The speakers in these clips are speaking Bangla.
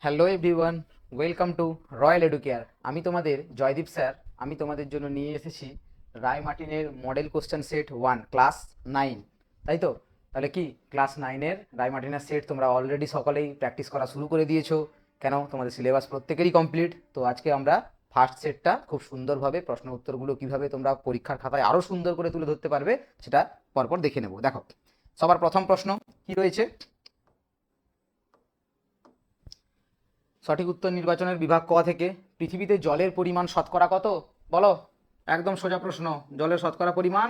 Hello everyone, welcome to royal educare. আমি তোমাদের জয়দীপ স্যার। আমি তোমাদের জন্য নিয়ে এসেছি রায় মার্টিনের মডেল কোশ্চেন সেট 1 ক্লাস 9, তাই তো? তাহলে কি ক্লাস 9-এর রায় মার্টিনের সেট তোমরা অলরেডি সকলেই প্র্যাকটিস করা শুরু করে দিয়েছো। কেন, তোমাদের সিলেবাস প্রত্যেকেরই কমপ্লিট। তো আজকে আমরা ফার্স্ট সেটটা খুব সুন্দরভাবে প্রশ্ন উত্তরগুলো কিভাবে তোমরা পরীক্ষার খাতায় আরও সুন্দর করে তুলে ধরতে পারবে সেটা পরপর দেখে নেব। দেখো, সবার প্রথম প্রশ্ন কি রয়েছে? সঠিক উত্তর নির্বাচনের বিভাগ ক থেকে। পৃথিবীতে জলের পরিমাণ শতকরা কত? বলো। একদম সোজা প্রশ্ন। জলের শতকরা পরিমাণ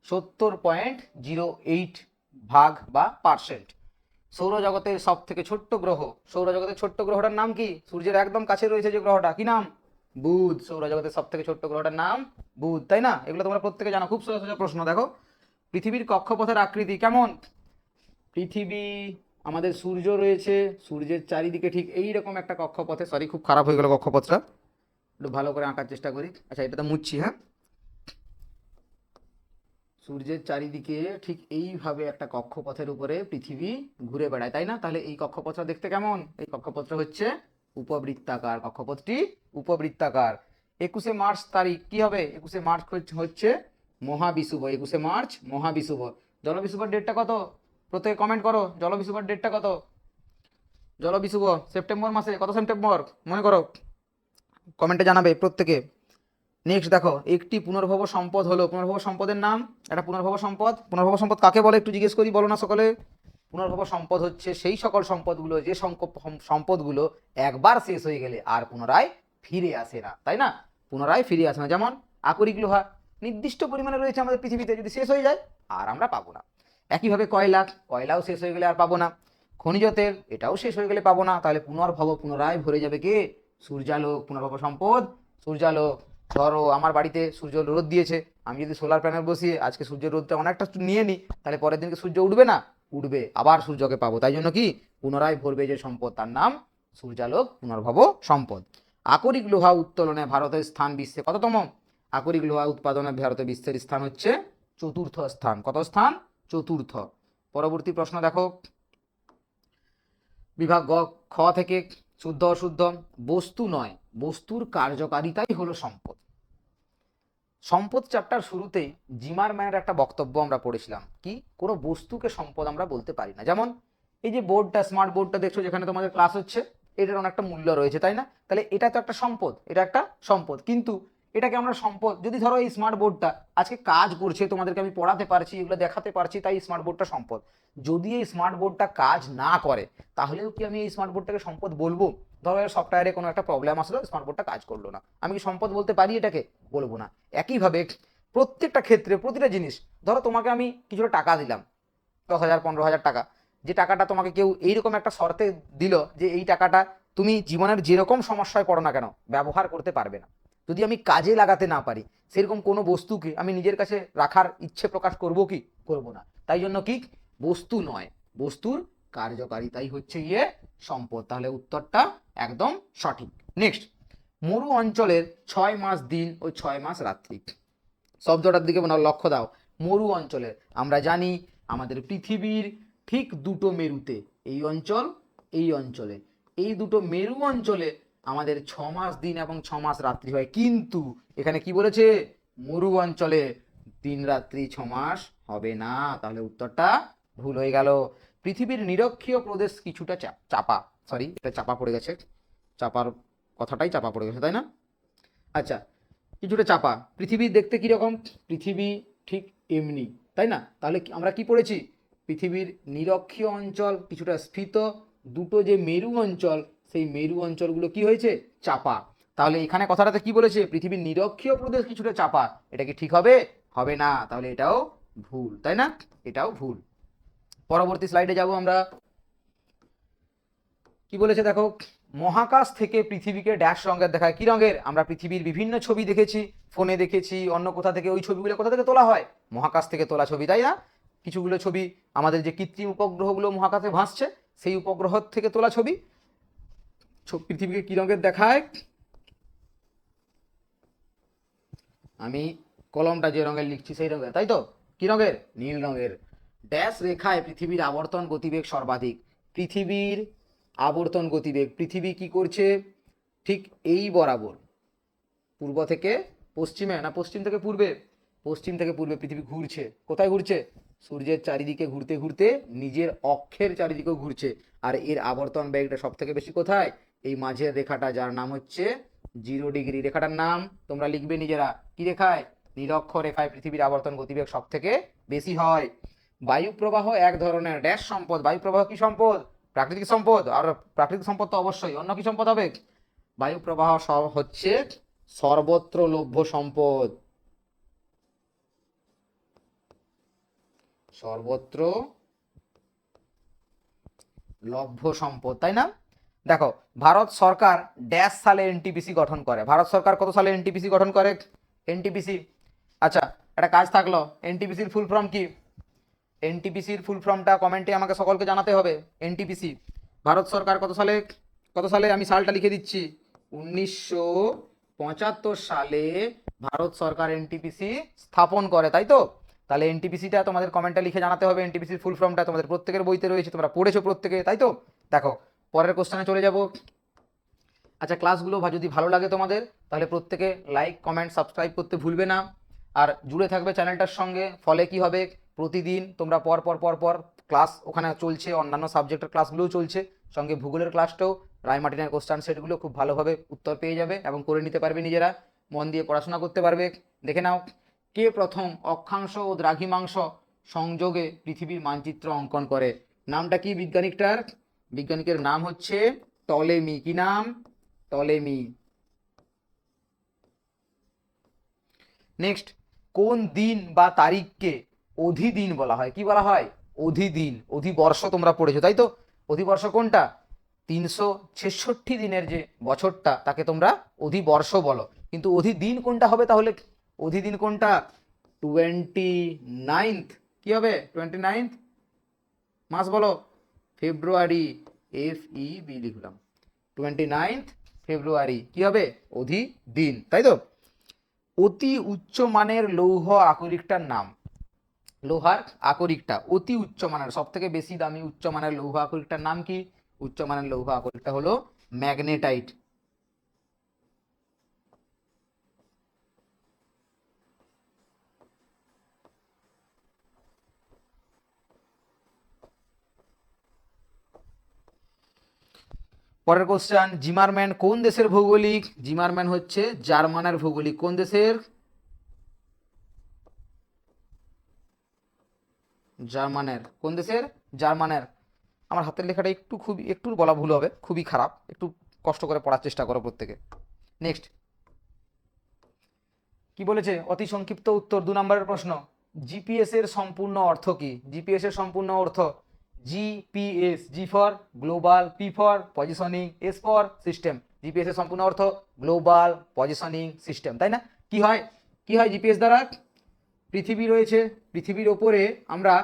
70.08 ভাগ বা পার্সেন্ট। সৌরজগতের সব থেকে ছোট্ট গ্রহ, সৌরজগতের ছোট্ট গ্রহটার নাম কি? সূর্যের একদম কাছে রয়েছে যে গ্রহটা, কি নাম? বুধ। সৌরজগতের সব থেকে ছোট্ট গ্রহটার নাম বুধ, তাই না? এগুলো তোমরা প্রত্যেকে জানো, খুব সোজা সোজা প্রশ্ন। দেখো, পৃথিবীর কক্ষপথের আকৃতি কেমন? পৃথিবী, আমাদের সূর্য রয়েছে, সূর্যের চারিদিকে ঠিক এইরকম একটা কক্ষপথে, সরি খুব খারাপ হয়ে গেল কক্ষপথটা, একটু ভালো করে আঁকার চেষ্টা করি। আচ্ছা, এটা তো মুছছি, হ্যাঁ। সূর্যের চারিদিকে ঠিক এইভাবে একটা কক্ষপথের উপরে পৃথিবী ঘুরে বেড়ায়, তাই না? তাহলে এই কক্ষপথটা দেখতে কেমন? এই কক্ষপথটা হচ্ছে উপবৃত্তাকার। কক্ষপথটি উপবৃত্তাকার। 21শে মার্চ তারিখ কি হবে? 21শে মার্চ হচ্ছে মহাবিষুব। 21শে মার্চ মহাবিষুব। জলবিষুবের ডেটটা কত? প্রত্যেকে কমেন্ট করো, জলবিষুবের ডেটটা কত? জলবিষুব সেপ্টেম্বর মাসে। কত সেপ্টেম্বর মনে করো, কমেন্টে জানাবে প্রত্যেকে। নেক্সট দেখো, একটি পুনর্ভব সম্পদ হলো, পুনর্ভব সম্পদের নাম। একটা পুনর্ভব সম্পদ, পুনর্ভব সম্পদ কাকে বলে একটু জিজ্ঞেস করি, বলো না সকলে। পুনর্ভব সম্পদ হচ্ছে সেই সকল সম্পদগুলো, যে সম্পদগুলো একবার শেষ হয়ে গেলে আর পুনরায় ফিরে আসে না, তাই না? পুনরায় ফিরে আসে না। যেমন আকরিক লোহা নির্দিষ্ট পরিমাণে রয়েছে আমাদের পৃথিবীতে, যদি শেষ হয়ে যায় আর আমরা পাবো না। একইভাবে কয়লা, কয়লাও শেষ হয়ে গেলে আর পাবো না। খনিজ তেল, এটাও শেষ হয়ে গেলে পাবো না। তাহলে পুনর্ভব, পুনরায় ভরে যাবে কে? সূর্যালোক। পুনর্ভব সম্পদ সূর্যালোক। ধরো আমার বাড়িতে সূর্য রোদ দিয়েছে, আমি যদি সোলার প্যানেল বসিয়ে আজকে সূর্যের রোদটা অনেকটা নিয়ে নিই, তাহলে পরের দিনকে সূর্য উঠবে না? উঠবে, আবার সূর্যকে পাবো। তাই জন্য কি পুনরায় ভরবে যে সম্পদ, তার নাম সূর্যালোক, পুনর্ভব সম্পদ। আকরিক লোহা উত্তোলনে ভারতের স্থান বিশ্বে কততম? আকরিক লোহা উৎপাদনে ভারতের বিশ্বের স্থান হচ্ছে চতুর্থ স্থান। কত স্থান? চতুর্থ। পরবর্তী প্রশ্ন দেখো, বিভাগ গ খ থেকে। শুদ্ধ অশুদ্ধ। বস্তু নয়, বস্তুর কার্যকারিতাই হলো সম্পদ। সম্পদ চ্যাপ্টার শুরুতেই জিমারম্যানের একটা বক্তব্য আমরা পড়েছিলাম, কি কোনো বস্তুকে সম্পদ আমরা বলতে পারি না। যেমন এই যে বোর্ডটা, স্মার্ট বোর্ডটা দেখছো, যেখানে তোমাদের ক্লাস হচ্ছে, এটার অনেকটা মূল্য রয়েছে, তাই না? তাহলে এটা তো একটা সম্পদ, এটা একটা সম্পদ। কিন্তু এটাকে আমরা সম্পদ, যদি ধরো এই স্মার্ট বোর্ডটা আজকে কাজ করছে, তোমাদেরকে আমি পড়াতে পারছি, এগুলো দেখাতে পারছি, তাই স্মার্ট বোর্ডটা সম্পদ। যদি এই স্মার্ট বোর্ডটা কাজ না করে, তাহলেও কি আমি এই স্মার্ট বোর্ডটাকে সম্পদ বলবো? ধরো এর সফটওয়্যারে কোনো একটা প্রবলেম আসলো, স্মার্ট বোর্ডটা কাজ করলো না, আমি কি সম্পদ বলতে পারি এটাকে? বলবো না। একইভাবে প্রত্যেকটা ক্ষেত্রে, প্রতিটা জিনিস, ধরো তোমাকে আমি কিছুটা টাকা দিলাম, 10,000 15,000 টাকা, যে টাকাটা তোমাকে কেউ এইরকম একটা শর্তে দিল যে এই টাকাটা তুমি জীবনের যেরকম সমস্যায় পড়ো না কেন ব্যবহার করতে পারবে না। যদি আমি কাজে লাগাতে না পারি, সেরকম কোনো বস্তুকে আমি নিজের কাছে রাখার ইচ্ছে প্রকাশ করব কি? করব না। তাই জন্য কি বস্তু নয়, বস্তুর কার্যকারিতাই হচ্ছে সম্পদ। তাহলে উত্তরটা একদম সঠিক। নেক্সট, মরু অঞ্চলের 6 মাস দিন ও 6 মাস রাত্রি। শব্দটার দিকে লক্ষ্য দাও। মরু অঞ্চলে, আমরা জানি আমাদের পৃথিবীর ঠিক দুটো মেরুতে, এই অঞ্চল, এই অঞ্চলে, এই দুটো মেরু অঞ্চলে আমাদের 6 মাস দিন এবং 6 মাস রাত্রি হয়। কিন্তু এখানে কি বলেছে? মরু অঞ্চলে দিন রাত্রি 6 মাস হবে না। তাহলে উত্তরটা ভুল হয়ে গেল। পৃথিবীর নিরক্ষীয় প্রদেশ কিছুটা চাপা, সরি এটা চাপা পড়ে গেছে, চাপার কথাটাই চাপা পড়ে গেছে, তাই না? আচ্ছা, কিছুটা চাপা। পৃথিবী দেখতে কীরকম? পৃথিবী ঠিক এমনি, তাই না? তাহলে আমরা কি পড়েছি? পৃথিবীর নিরক্ষীয় অঞ্চল কিছুটা স্ফীত, দুটো যে মেরু অঞ্চল, সেই মেরু অঞ্চলগুলো কি হয়েছে? চাপা। তাহলে এখানে কথাটাতে কি বলেছে? পৃথিবীর নিরক্ষীয় প্রদেশ কিছুটা চাপা। এটা কি ঠিক হবে? হবে না। তাহলে এটাও ভুল, তাই না? এটাও ভুল। পরবর্তী স্লাইডে যাব আমরা। কি বলেছে দেখো, মহাকাশ থেকে পৃথিবীকে ড্যাশ রঙের দেখায়। কি রঙের? আমরা পৃথিবীর বিভিন্ন ছবি দেখেছি, ফোনে দেখেছি, অন্য কোথা থেকে। ওই ছবিগুলো কোথা থেকে তোলা হয়? মহাকাশ থেকে তোলা ছবি, তাই না? কিছুগুলো ছবি আমাদের যে কৃত্রিম উপগ্রহগুলো মহাকাশে ভাসছে, সেই উপগ্রহ থেকে তোলা ছবি। পৃথিবীকে কি রঙের দেখায়? আমি কলমটা যে রঙের লিখছি সেই রঙের, তাই তো? কি রঙের? নীল রঙের। ড্যাশ রেখায় পৃথিবীর আবর্তন গতিবেগ সর্বাধিক। পৃথিবীর আবর্তন গতিবেগ, পৃথিবী কি করছে ঠিক এই বরাবর পূর্ব থেকে পশ্চিমে না পশ্চিম থেকে পূর্বে, পশ্চিম থেকে পূর্বে পৃথিবী ঘুরছে। কোথায় ঘুরছে? সূর্যের চারিদিকে ঘুরতে ঘুরতে নিজের অক্ষের চারিদিকেও ঘুরছে। আর এর আবর্তন বেগটা সব থেকে বেশি কোথায়? এই মাঝের রেখাটা, যার নাম হচ্ছে 0 ডিগ্রি। রেখাটার নাম তোমরা লিখবে নিজেরা, কি রেখায়? নিরক্ষর রেখায় পৃথিবীর আবর্তন গতিবেগ সব থেকে বেশি হয়। বায়ু প্রবাহ এক ধরনের ড্যাশ সম্পদ। বায়ু প্রবাহ কি সম্পদ? প্রাকৃতিক সম্পদ। আর প্রাকৃতিক সম্পদ তো অবশ্যই, অন্য কি সম্পদ হবে? বায়ু প্রবাহ সব হচ্ছে সর্বত্র লভ্য সম্পদ, সর্বত্র লভ্য সম্পদ, তাই না? দেখো, ভারত সরকার ড্যাশ সালে এনটিপিসি গঠন করে। ভারত সরকার কত সালে এনটিপিসি গঠন করে? এনটিপিসি, আচ্ছা একটা কাজ থাকলো, এনটিপিসির ফুল ফর্ম কি? এনটিপিসির ফুল ফর্মটা কমেন্টে আমাকে সকলকে জানাতে হবে। এনটিপিসি ভারত সরকার কত সালে, কত সালে, আমি সালটা লিখে দিচ্ছি, 1975 সালে ভারত সরকার এনটিপিসি স্থাপন করে, তাই তো? তাহলে এনটিপিসিটা তোমাদের কমেন্টে লিখে জানাতে হবে। এনটিপিসির ফুল ফর্মটা তোমাদের প্রত্যেকের বইতে রয়েছে, তোমরা পড়েছো প্রত্যেকে, তাই তো? দেখো, পরের কোশ্চেনে চলে যাব। আচ্ছা, ক্লাসগুলো যদি ভালো লাগে তোমাদের, তাহলে প্রত্যেকে লাইক কমেন্ট সাবস্ক্রাইব করতে ভুলবে না। আর জুড়ে থাকবে চ্যানেলটার সঙ্গে। ফলে কি হবে, প্রতিদিন তোমরা পর পর পর পর ক্লাস ওখানে চলছে, অন্যান্য সাবজেক্টের ক্লাসগুলোও চলছে, সঙ্গে ভূগোলের ক্লাসটাও, রায়মার্টিনের কোশ্চেন সেটগুলো খুব ভালোভাবে উত্তর পেয়ে যাবে এবং করে নিতে পারবে নিজেরা, মন দিয়ে পড়াশোনা করতে পারবে। দেখে নাও, কে প্রথম অক্ষাংশ ও দ্রাঘিমাংশ সংযোগে পৃথিবীর মানচিত্র অঙ্কন করে? নামটা কি বিজ্ঞানিকটার? বিজ্ঞানিকের নাম হচ্ছে টলেমি। কি নাম? টলেমি। নেক্সট, কোন দিন বা তারিখকে অধিদিন বলা হয়? কি বলা হয়? অধিদিন। অধিবর্ষ তোমরা পড়েছো, তাই তো? অধিবর্ষ কোনটা? 366 দিনের যে বছরটা, তাকে তোমরা অধিবর্ষ বলো। কিন্তু অধিদিন কোনটা হবে তাহলে? অধিদিন কোনটা? 29th। কি হবে? 29th মাস বলো। ফেব্রুয়ারি। FEB লিখলাম। 29th ফেব্রুয়ারি কি হবে? অধিদিন, তাই তো? অতি উচ্চ মানের লৌহ আকরিকটার নাম। লোহার আকরিকটা অতি উচ্চ মানের, সব থেকে বেশি দামি উচ্চ মানের লৌহ আকরিকটার নাম কি? উচ্চ মানের লৌহ আকরিকটা হলো ম্যাগনেটাইট। পরের কোশ্চেন, জিমারম্যান কোন দেশের ভৌগোলিক? জিমারম্যান হচ্ছে জার্মানের ভৌগোলিক। কোন দেশের? জার্মানের। কোন দেশের? জার্মানের। আমার হাতের লেখাটা একটু বলা ভুল হবে, খুবই খারাপ, একটু কষ্ট করে পড়ার চেষ্টা করো প্রত্যেকে। নেক্সট, কি বলেছে? অতি সংক্ষিপ্ত উত্তর, 2 নম্বরের প্রশ্ন। জিপিএস এর সম্পূর্ণ অর্থ কি? জিপিএস এর সম্পূর্ণ অর্থ, GPS, G for global, P for positioning, S for system. GPS এর সম্পূর্ণ অর্থ গ্লোবাল পজিশনিং সিস্টেম, তাই না? কি হয়, কি হয় জিপিএস দ্বারা? পৃথিবী রয়েছে, পৃথিবীর ওপরে আমরা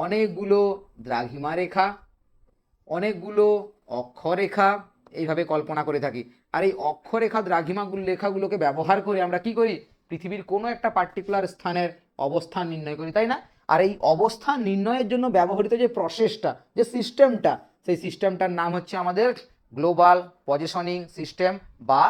অনেকগুলো দ্রাঘিমা রেখা, অনেকগুলো অক্ষরেখা এইভাবে কল্পনা করে থাকি। আর এই অক্ষরেখা দ্রাঘিমাগুলো রেখাগুলোকে ব্যবহার করে আমরা কি করি? পৃথিবীর কোনো একটা পার্টিকুলার স্থানের অবস্থান নির্ণয় করি, তাই না? আর এই অবস্থান নির্ণয়ের জন্য ব্যবহৃত যে প্রসেসটা, যে সিস্টেমটা, সেই সিস্টেমটার নাম হচ্ছে আমাদের গ্লোবাল পজিশনিং সিস্টেম বা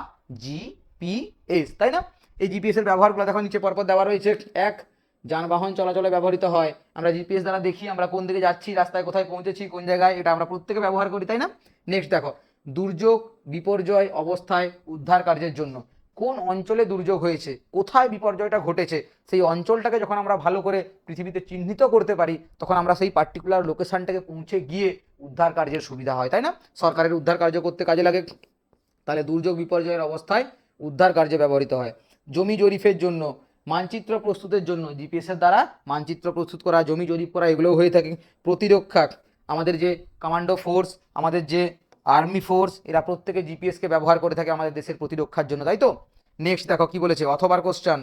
জিপিএস, তাই না? এই জিপিএস এর ব্যবহারগুলো দেখো নিচে পরপর দেওয়া রয়েছে। এক, যানবাহন চলাচলে ব্যবহৃত হয়। আমরা জিপিএস দ্বারা দেখি আমরা কোন দিকে যাচ্ছি, রাস্তায় কোথায় পৌঁছেছি, কোন জায়গায়, এটা আমরা প্রত্যেকে ব্যবহার করি, তাই না? নেক্সট দেখো, দুর্যোগ বিপর্যয় অবস্থায় উদ্ধার কার্যের জন্য কোন অঞ্চলে দুর্যোগ হয়েছে, কোথায় বিপর্যয়টা ঘটেছে, সেই অঞ্চলটাকে যখন আমরা ভালো করে পৃথিবীতে চিহ্নিত করতে পারি, তখন আমরা সেই পার্টিকুলার লোকেশনটাকে পৌঁছে গিয়ে উদ্ধার কার্যের সুবিধা হয়, তাই না? সরকারের উদ্ধার কার্য করতে কাজে লাগে। তাহলে দুর্যোগ বিপর্যয়ের অবস্থায় উদ্ধার কার্যে ব্যবহৃত হয়। জমি জরিপের জন্য, মানচিত্র প্রস্তুতের জন্য জিপিএস এর দ্বারা মানচিত্র প্রস্তুত করা, জমি জরিপ করা, এগুলোও হয়ে থাকে। প্রতিরক্ষা, আমাদের যে কমান্ডো ফোর্স, আমাদের যে আর্মি ফোর্স, এরা প্রত্যেকে জিপিএসকে ব্যবহার করে থাকে আমাদের দেশের প্রতিরক্ষার জন্য, তাই তো? নেক্সট দেখো কি বলেছে, অথবার কোশ্চেন,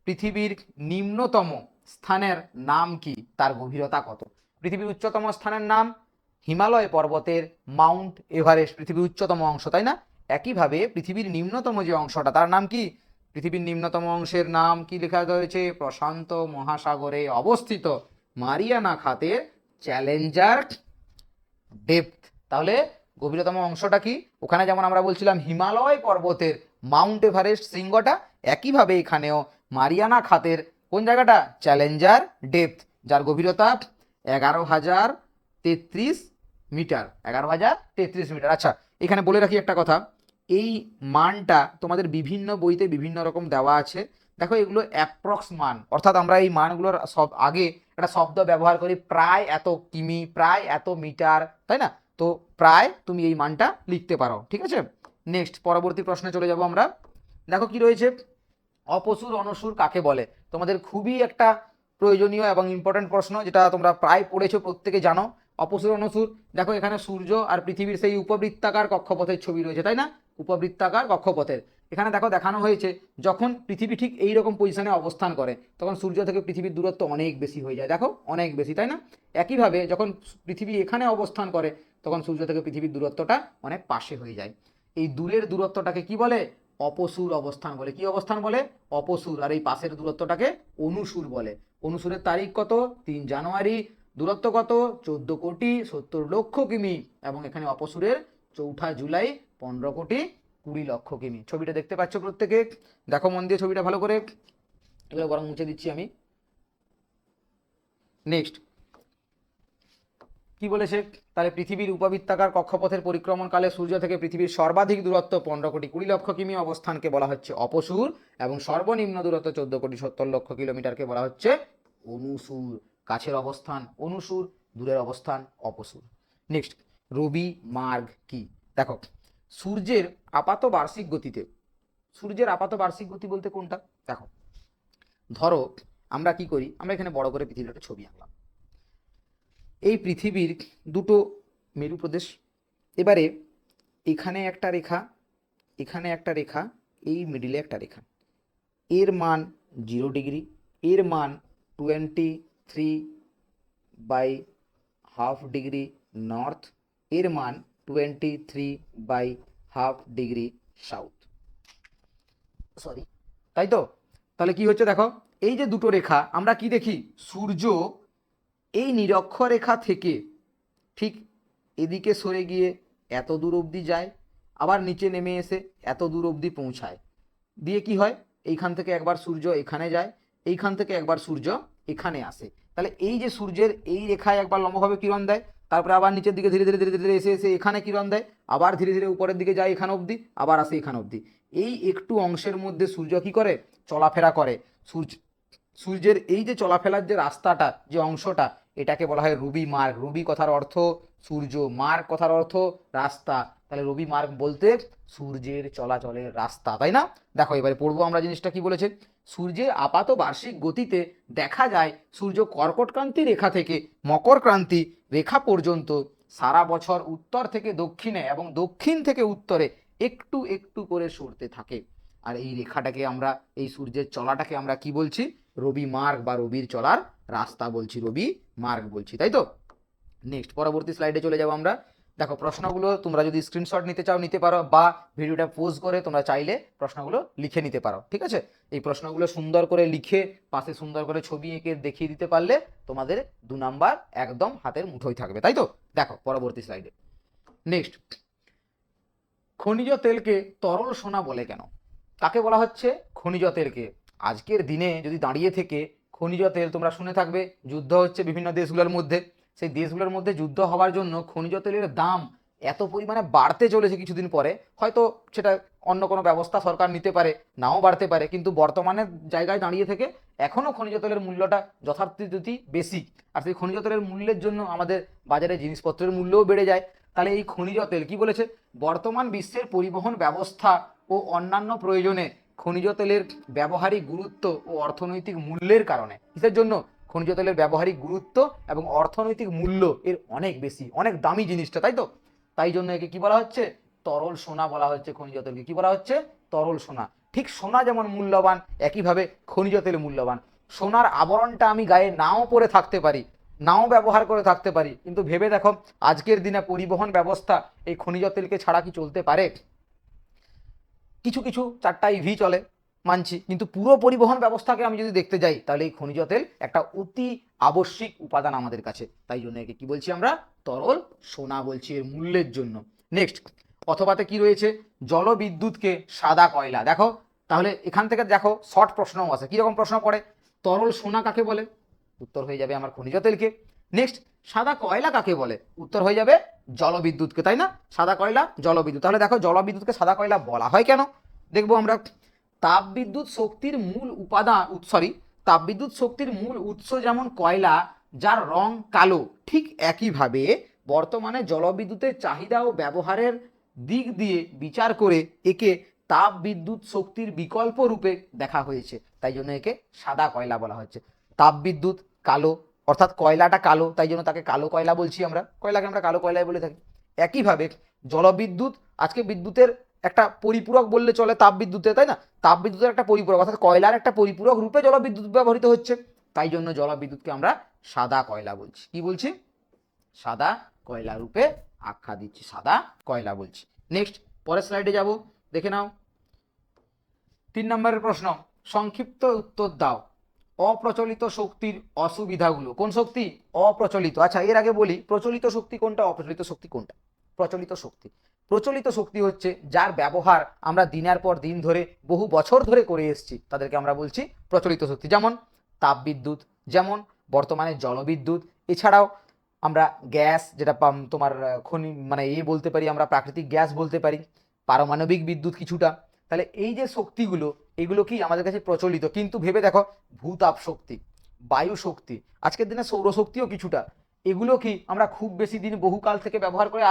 পৃথিবীর নিম্নতম স্থানের নাম কি, তার গভীরতা কত? পৃথিবীর উচ্চতম স্থানের নাম হিমালয় পর্বতের মাউন্ট এভারেস্ট, পৃথিবীর উচ্চতম অংশ, তাই না? একইভাবে পৃথিবীর নিম্নতম যে অংশটা, তার নাম কি? পৃথিবীর নিম্নতম অংশের নাম কি লেখা রয়েছে? প্রশান্ত মহাসাগরে অবস্থিত মারিয়ানা খাতের চ্যালেঞ্জার ডেপথ। তাহলে গভীরতম অংশটা কি? ওখানে যেমন আমরা বলছিলাম হিমালয় পর্বতের মাউন্ট এভারেস্ট শৃঙ্গটা, একইভাবে এখানেও মারিয়ানা খাতের কোন জায়গাটা? চ্যালেঞ্জার ডেপথ, যার গভীরতা 11,033 মিটার। 11,033 মিটার। আচ্ছা, এখানে বলে রাখি একটা কথা, এই মানটা তোমাদের বিভিন্ন বইতে বিভিন্ন রকম দেওয়া আছে। দেখো এগুলো অ্যাপ্রক্স মান, অর্থাৎ আমরা এই মানগুলোর সব আগে একটা শব্দ ব্যবহার করি, প্রায় এত কিমি, প্রায় এত মিটার, তাই না? তো প্রায় তুমি এই মানটা লিখতে পারো, ঠিক আছে? নেক্সট পরবর্তী প্রশ্নে চলে যাব আমরা। দেখো কি রয়েছে, অপসুর অনসুর কাকে বলে? তোমাদের খুবই একটা প্রয়োজনীয় এবং ইম্পর্টেন্ট প্রশ্ন, যেটা তোমরা প্রায় পড়েছো, প্রত্যেকে জানো। অপসুর অনসুর, দেখো এখানে সূর্য আর পৃথিবীর সেই উপবৃত্তাকার কক্ষপথের ছবি রয়েছে, তাই না? উপবৃত্তাকার কক্ষপথের এখানে দেখো দেখানো হয়েছে, যখন পৃথিবী ঠিক এই রকম পজিশনে অবস্থান করে তখন সূর্য থেকে পৃথিবীর দূরত্ব অনেক বেশি হয়ে যায়, দেখো অনেক বেশি, তাই না? একইভাবে যখন পৃথিবী এখানে অবস্থান করে তখন সূর্য থেকে পৃথিবীর দূরত্বটা অনেক পাশে হয়ে যায়। এই দূরের দূরত্বটাকে কি বলে? অপসুর অবস্থান বলে। কি অবস্থান বলে? অপসুর। আর এই পাশের দূরত্বটাকে অনুসুর বলে। অনুসুরের তারিখ কত? 3 জানুয়ারি। দূরত্ব কত? 14,70,00,000 কিমি। এবং এখানে অপসুরের 4 জুলাই 15,20,00,000 কিমি। ছবিটা দেখতে পাচ্ছ প্রত্যেকে? দেখো মন দিয়ে ছবিটা ভালো করে। এগুলো বরং মুছে দিচ্ছি আমি। নেক্সট কি বলেছে? তাহলে পৃথিবীর উপবৃত্তাকার কক্ষপথের পরিক্রমণকালে সূর্য থেকে পৃথিবীর সর্বাধিক দূরত্ব 15,20,00,000 কিমি অবস্থানকে বলা হচ্ছে অপসুর, এবং সর্বনিম্ন দূরত্ব 14,70,00,000 কিলোমিটারকে বলা হচ্ছে অনুসুর। কাছের অবস্থান অনুসুর, দূরের অবস্থান অপসুর। নেক্সট, রবি মার্গ কি? দেখো সূর্যের আপাত বার্ষিক গতিতে, সূর্যের আপাত বার্ষিক গতি বলতে কোনটা? দেখো ধরো আমরা কি করি, আমরা এখানে বড় করে পৃথিবীর একটা ছবি আঁকলাম। এই পৃথিবীর দুটো মেরু প্রদেশ, এবারে এখানে একটা রেখা, এখানে একটা রেখা, এই মিডিলে একটা রেখা, এর মান 0 ডিগ্রি, এর মান 23/½ ডিগ্রি নর্থ, এর মান 23/½ ডিগ্রি সাউথ, সরি, তাই তো? তাহলে কি হচ্ছে দেখো, এই যে দুটো রেখা আমরা কি দেখি, সূর্য এই নিরক্ষরেখা থেকে ঠিক এদিকে সরে গিয়ে এত দূর অবধি যায়, আবার নিচে নেমে এসে এত দূর অবধি পৌঁছায়, দিয়ে কি হয়, এইখান থেকে একবার সূর্য এখানে যায়, এইখান থেকে একবার সূর্য এখানে আসে। তাহলে এই যে সূর্যের এই রেখায় একবার লম্বভাবে কিরণ দেয়, তারপরে আবার নিচের দিকে ধীরে ধীরে ধীরে ধীরে এসে এসে এখানে কিরণ দেয়, আবার ধীরে ধীরে উপরের দিকে যায় এখানে অবধি, আবার আসে এখানে অবধি। এই একটু অংশের মধ্যে সূর্য কি করে, চলাফেরা করে। সূর্যের এই যে চলাফেরার যে রাস্তাটা, যে অংশটা, এটাকে বলা হয় রবি মার্গ। রবি কথার অর্থ সূর্য, মার্গ কথার অর্থ রাস্তা। তাহলে রবি মার্গ বলতে সূর্যের চলাচলের রাস্তা, তাই না? দেখো এবারে পড়বো আমরা জিনিসটা কি বলেছে। সূর্যের আপাত বার্ষিক গতিতে দেখা যায় সূর্য কর্কট ক্রান্তি রেখা থেকে মকর ক্রান্তি রেখা পর্যন্ত সারা বছর উত্তর থেকে দক্ষিণে এবং দক্ষিণ থেকে উত্তরে একটু একটু করে সরতে থাকে। আর এই রেখাটাকে আমরা, এই সূর্যের চলাটাকে আমরা কি বলছি? রবি মার্গ বা রবির চলার রাস্তা বলছি, রবি মার্গ বলছি, তাই তো? নেক্সট পরবর্তী স্লাইডে চলে যাব আমরা। দেখো প্রশ্নগুলো তোমরা যদি স্ক্রিনশট নিতে চাও নিতে পারো, বা ভিডিওটা পোজ করে তোমরা চাইলে প্রশ্নগুলো লিখে নিতে পারো, ঠিক আছে? এই প্রশ্নগুলো সুন্দর করে লিখে পাশে সুন্দর করে ছবি এঁকে দেখিয়ে দিতে পারলে তোমাদের 2 নাম্বার একদম হাতের মুঠোয় থাকবে, তাই তো? দেখো পরবর্তী স্লাইডে। নেক্সট, খনিজ তেলকে তরল সোনা বলে কেন? কাকে বলা হচ্ছে? খনিজ তেলকে। আজকের দিনে যদি দাঁড়িয়ে থেকে খনিজ তেল, তোমরা শুনে থাকবে যুদ্ধ হচ্ছে বিভিন্ন দেশগুলোর মধ্যে, সেই দেশগুলোর মধ্যে যুদ্ধ হওয়ার জন্য খনিজ তেলের দাম এত পরিমাণে বাড়তে চলেছে কিছুদিন পরে, হয়তো সেটা অন্য কোনো ব্যবস্থা সরকার নিতে পারে, নাও বাড়তে পারে, কিন্তু বর্তমানের জায়গায় দাঁড়িয়ে থেকে এখনও খনিজ তেলের মূল্যটা যথারীতি বেশি। আর সেই খনিজ তেলের মূল্যের জন্য আমাদের বাজারে জিনিসপত্রের মূল্যও বেড়ে যায়। তাহলে এই খনিজ তেল কি বলেছে, বর্তমান বিশ্বের পরিবহন ব্যবস্থা ও অন্যান্য প্রয়োজনে খনিজ তেলের ব্যবহারিক গুরুত্ব ও অর্থনৈতিক মূল্যের কারণে। কিসের জন্য? খনিজ তেলের ব্যবহারিক গুরুত্ব এবং অর্থনৈতিক মূল্য এর অনেক বেশি, অনেক দামি জিনিসটা, তাই তো? তাই জন্য একে কি বলা হচ্ছে? তরল সোনা বলা হচ্ছে। খনিজ তেলকে কি বলা হচ্ছে? তরল সোনা। ঠিক সোনা যেমন মূল্যবান, একইভাবে খনিজ তেল মূল্যবান। সোনার আবরণটা আমি গায়ে নাও পরে থাকতে পারি, নাও ব্যবহার করে থাকতে পারি, কিন্তু ভেবে দেখো আজকের দিনে পরিবহন ব্যবস্থা এই খনিজ তেলকে ছাড়া কি চলতে পারে? কিছু কিছু 4টা ইভি চলে মানছি, কিন্তু পুরো পরিবহন ব্যবস্থাকে আমি যদি দেখতে যাই তাহলে এই খনিজ তেল একটা অতি আবশ্যিক উপাদান আমাদের কাছে। তাই জন্য একে কি বলছি আমরা? তরল সোনা বলছি এর মূল্যের জন্য। নেক্সট অথবাতে কি রয়েছে, জলবিদ্যুৎকে সাদা কয়লা। দেখো তাহলে এখান থেকে দেখো শর্ট প্রশ্নও আছে, কিরকম প্রশ্ন পড়ে, তরল সোনা কাকে বলে, উত্তর হয়ে যাবে আমার খনিজ তেলকে। নেক্সট সাদা কয়লা কাকে বলে, উত্তর হয়ে যাবে জলবিদ্যুৎকে, তাই না, সাদা কয়লা জলবিদ্যুৎ। তাহলে দেখো জলবিদ্যুৎকে সাদা কয়লা বলা হয় কেন, দেখবো আমরা। তাপবিদ্যুৎ শক্তির মূল উপাদান তাপবিদ্যুৎ শক্তির মূল উৎস যেমন কয়লা, যার রং কালো, ঠিক একইভাবে বর্তমানে জলবিদ্যুতের চাহিদা ও ব্যবহারের দিক দিয়ে বিচার করে একে তাপবিদ্যুৎ শক্তির বিকল্প রূপে দেখা হয়েছে, তাই জন্য একে সাদা কয়লা বলা হচ্ছে। তাপবিদ্যুৎ কালো, অর্থাৎ কয়লাটা কালো, তাই জন্য তাকে কালো কয়লা বলছি আমরা, কয়লাকে আমরা কালো কয়লাই বলে থাকি। একইভাবে জলবিদ্যুৎ আজকে বিদ্যুতের একটা পরিপূরক বললে চলে, তাপবিদ্যুতে, তাই না, তাপবিদ্যুতের একটা পরিপূরক, অর্থাৎ কয়লার একটা পরিপূরক রূপে জলবিদ্যুৎ ব্যবহৃত হচ্ছে, তাই জন্য জলবিদ্যুৎকে আমরা সাদা কয়লা বলছি। কি বলছি, সাদা কয়লা রূপে আখ্যা দিচ্ছি, সাদা কয়লা বলছি। নেক্সট পরের স্লাইডে যাব, দেখে নাও 3 নম্বরের প্রশ্ন, সংক্ষিপ্ত উত্তর দাও, অপ্রচলিত শক্তির অসুবিধাগুলো। কোন শক্তি, অপ্রচলিত। আচ্ছা এর আগে বলি প্রচলিত শক্তি কোনটা, অপ্রচলিত শক্তি কোনটা। প্রচলিত শক্তি হচ্ছে যার ব্যবহার আমরা দিনের পর দিন ধরে বহু বছর ধরে করে এসেছি, তাদেরকে আমরা বলছি প্রচলিত শক্তি। যেমন তাপবিদ্যুৎ, যেমন বর্তমানে জলবিদ্যুৎ, এছাড়াও আমরা গ্যাস, যেটা তোমার খনি মানে বলতে পারি আমরা, প্রাকৃতিক গ্যাস বলতে পারি, পারমাণবিক বিদ্যুৎ কিছুটা। তাহলে এই যে শক্তিগুলো, এগুলো কি আমাদের কাছে প্রচলিত। কিন্তু ভেবে দেখো ভূতাপ শক্তি, বায়ু শক্তি, আজকের দিনে সৌরশক্তিও কিছুটা, এগুলো কি আমরা খুব বেশি দিন বহুকাল থেকে ব্যবহার করে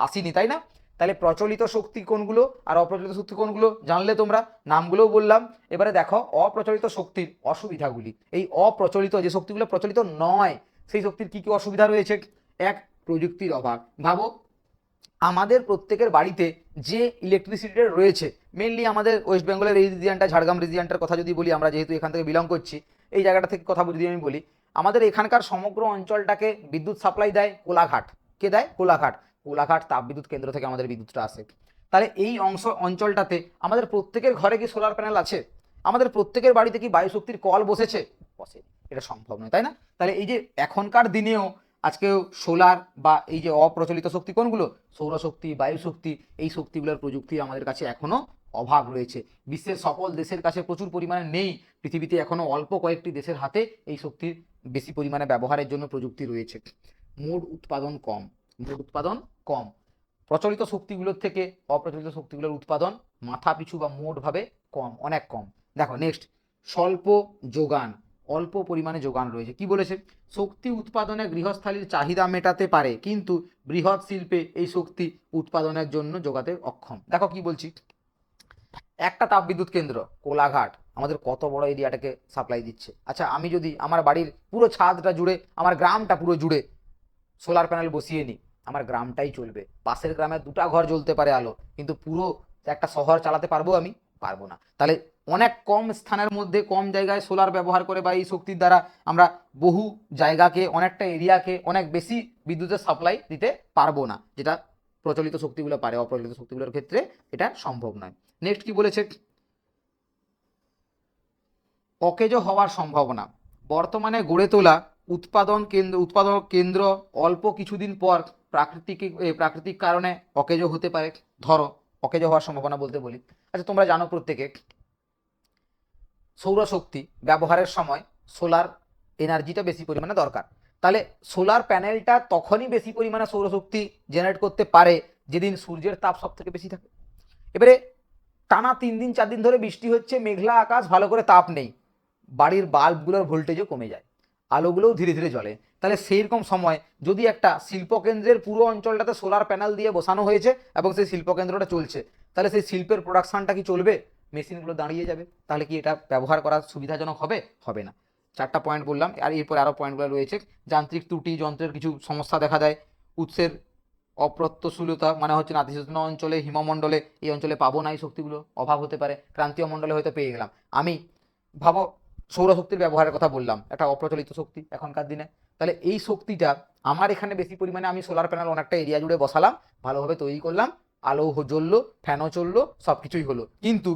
আসিনি, তাই না। তাহলে প্রচলিত শক্তি কোনগুলো আর অপ্রচলিত শক্তি কোনগুলো জানলে তোমরা, নামগুলোও বললাম। এবারে দেখো অপ্রচলিত শক্তির অসুবিধাগুলি। এই অপ্রচলিত যে শক্তিগুলো প্রচলিত নয়, সেই শক্তির কি কি অসুবিধা রয়েছে। এক, প্রযুক্তির অভাব। ভাবো আমাদের প্রত্যেকের বাড়িতে যে ইলেকট্রিসিটি রয়েছে, মেনলি আমাদের ওয়েস্ট বেঙ্গলের এই রিজিয়নটা, ঝাড়গ্রাম রিজিয়নটার কথা যদি বলি, আমরা যেহেতু এখান থেকে বিলং করছি, এই জায়গাটা থেকে কথা যদি আমি বলি, আমাদের এখানকার সমগ্র অঞ্চলটাকে বিদ্যুৎ সাপ্লাই দেয় কোলাঘাট। কে দেয়, কোলাঘাট তাপবিদ্যুৎ কেন্দ্র থেকে আমাদের বিদ্যুৎটা আসে। তাহলে এই অঞ্চলটাতে আমাদের প্রত্যেকের ঘরে কি সোলার প্যানেল আছে, আমাদের প্রত্যেকের বাড়িতে কি বায়ু শক্তির কল বসেছে, বসে, এটা সম্ভব নয়, তাই না। তাহলে এই যে এখনকার দিনেও আজকেও সোলার বা এই যে অপ্রচলিত শক্তি কোনগুলো, সৌরশক্তি, বায়ু শক্তি, এই শক্তিগুলোর প্রযুক্তি আমাদের কাছে এখনো অভাব রয়েছে। বিশ্বের সকল দেশের কাছে প্রচুর পরিমাণে নেই, পৃথিবীতে এখনো অল্প কয়েকটি দেশের হাতে এই শক্তির বেশি পরিমাণে ব্যবহারের জন্য প্রযুক্তি রয়েছে। মোট উৎপাদন কম, প্রচলিত শক্তিগুলোর থেকে অপ্রচলিত শক্তিগুলোর উৎপাদন মাথা পিছু বা মোটভাবে কম, অনেক কম। দেখো নেক্সট, স্বল্প যোগান, অল্প পরিমাণে যোগান রয়েছে। কি বলেছে, শক্তি উৎপাদনে গৃহস্থালীর চাহিদা মেটাতে পারে, কিন্তু বৃহৎ শিল্পে এই শক্তি উৎপাদনের জন্য যোগাতে অক্ষম। দেখো কি বলছি, একটা তাপবিদ্যুৎ কেন্দ্র কোলাঘাট আমাদের কত বড় এরিয়াটাকে সাপ্লাই দিচ্ছে। আচ্ছা আমি যদি আমার বাড়ির পুরো ছাদটা জুড়ে, আমার গ্রামটা পুরো জুড়ে সোলার প্যানেল বসিয়ে নিই, আমার গ্রামটাই চলবে, পাশের গ্রামে 2টা ঘর জ্বলতে পারে আলো, কিন্তু পুরো একটা শহর চালাতে পারবো আমি, পারবো না। তাহলে অনেক কম স্থানের মধ্যে কম জায়গায় সোলার ব্যবহার করে বা এই শক্তির দ্বারা আমরা বহু জায়গাকে, অনেকটা এরিয়াকে অনেক বেশি বিদ্যুতের সাপ্লাই দিতে পারবো না, যেটা প্রচলিত শক্তিগুলো পারে, অপ্রচলিত শক্তিগুলোর ক্ষেত্রে এটা সম্ভব নয়। নেক্সট কি বলেছে, অকেজো হওয়ার সম্ভাবনা, বর্তমানে গড়ে তোলা উৎপাদন কেন্দ্র অল্প কিছুদিন পর প্রাকৃতিক কারণে অকেজো হতে পারে। ধরো অকেজো হওয়ার সম্ভাবনা বলতে বলি, আচ্ছা তোমরা জানো প্রত্যেকে সৌরশক্তি ব্যবহারের সময় সোলার এনার্জিটা বেশি পরিমাণে দরকার। তাহলে সোলার প্যানেলটা তখনই বেশি পরিমাণে সৌরশক্তি জেনারেট করতে পারে যেদিন সূর্যের তাপ সব থেকে বেশি থাকে। এবারে টানা 3 দিন 4 দিন ধরে বৃষ্টি হচ্ছে, মেঘলা আকাশ, ভালো করে তাপ নেই, বাড়ির বাল্বগুলোর ভোল্টেজও কমে যায়, আলোগুলোও ধীরে ধীরে জ্বলে। তাহলে সেই রকম সময় যদি একটা শিল্পকেন্দ্রের পুরো অঞ্চলটাতে সোলার প্যানেল দিয়ে বসানো হয়েছে এবং সেই শিল্পকেন্দ্রটা চলছে, তাহলে সেই শিল্পের প্রোডাকশনটা কি চলবে, মেশিনগুলো দাঁড়িয়ে যাবে। তাহলে কি এটা ব্যবহার করা সুবিধাজনক হবে, হবে না। 4টা পয়েন্ট বললাম, আর এরপর আরও পয়েন্টগুলো রয়েছে। যান্ত্রিক ত্রুটি, যন্ত্রের কিছু সমস্যা দেখা দেয়, উৎসের অপ্রত্যশীলতা, মানে হচ্ছে নাতিশীতোষ্ণ অঞ্চলে, হিমমণ্ডলে এই অঞ্চলে পাবো না, এই শক্তিগুলো অভাব হতে পারে, ক্রান্তীয় মণ্ডলে হয়তো পেয়ে গেলাম। আমি ভাবো সৌরশক্তির ব্যবহারের কথা বললাম, একটা অপ্রচলিত শক্তি এখনকার দিনে, তাহলে এই শক্তিটা আমার এখানে বেশি পরিমাণে, আমি সোলার প্যানেল অনেকটা এরিয়া জুড়ে বসালাম, ভালোভাবে তৈরি করলাম, আলো জ্বললো, ফ্যানও চললো, সব কিছুই হলো, কিন্তু